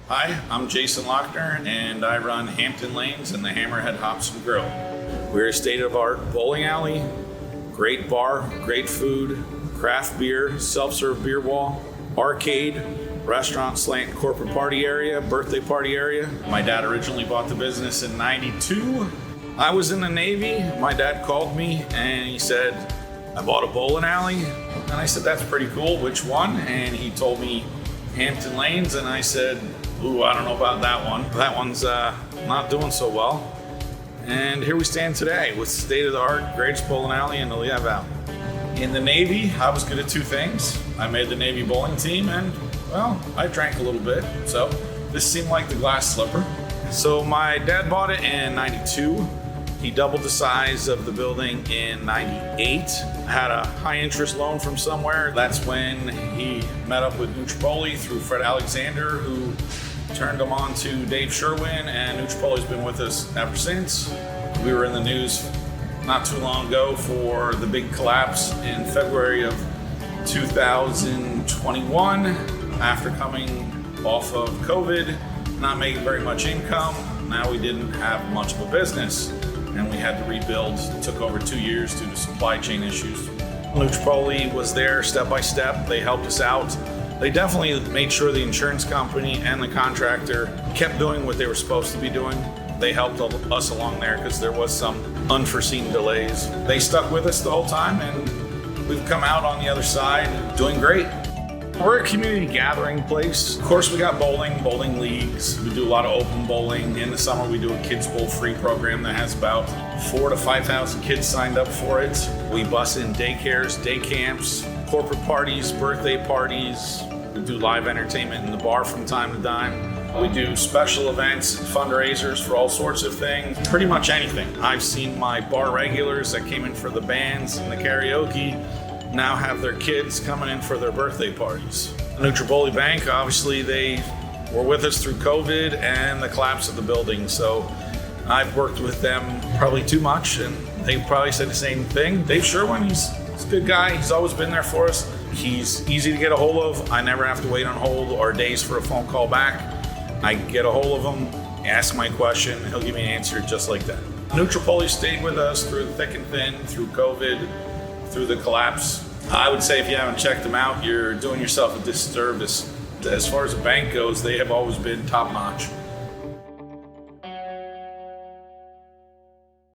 Hi, I'm Jason Lauchnor, and I run Hampton Lanes and the Hammerhead Hops and Grill. We're a state-of-the-art bowling alley, great bar, great food, craft beer, self-serve beer wall, arcade, restaurant slant corporate party area, birthday party area. My dad originally bought the business in '92. I was in the Navy. My dad called me and he said, I bought a bowling alley. And I said, that's pretty cool. Which one? And he told me Hampton Lanes. And I said, ooh, I don't know about that one. That one's not doing so well. And here we stand today with state-of-the-art greatest bowling alley in the Lehigh Valley. In the Navy, I was good at two things. I made the Navy bowling team and, well, I drank a little bit. So this seemed like the glass slipper. So my dad bought it in '92. He doubled the size of the building in '98. Had a high interest loan from somewhere. That's when he met up with Tripoli through Fred Alexander, who turned him on to Dave Sherwin, and Tripoli's been with us ever since. We were in the news not too long ago for the big collapse in February of 2021 after coming off of COVID, not making very much income. Now we didn't have much of a business and we had to rebuild. It took over 2 years due to supply chain issues. Tripoli was there step by step. They helped us out. They definitely made sure the insurance company and the contractor kept doing what they were supposed to be doing. They helped us along there because there was some unforeseen delays. They stuck with us the whole time and we've come out on the other side doing great. We're a community gathering place. Of course, we got bowling leagues. We do a lot of open bowling. In the summer, we do a kids bowl free program that has about 4,000 to 5,000 kids signed up for it. We bus in daycares, day camps, corporate parties, birthday parties. We do live entertainment in the bar from time to time. We do special events, fundraisers for all sorts of things, pretty much anything. I've seen my bar regulars that came in for the bands and the karaoke now have their kids coming in for their birthday parties. Tripoli Bank, obviously they were with us through COVID and the collapse of the building. So I've worked with them probably too much and they probably said the same thing. Dave Sherwin, he's a good guy. He's always been there for us. He's easy to get a hold of. I never have to wait on hold or days for a phone call back. I get a hold of him, ask my question, he'll give me an answer just like that. Tripoli stayed with us through the thick and thin, through COVID, through the collapse. I would say if you haven't checked them out, you're doing yourself a disservice. As far as the bank goes, they have always been top notch.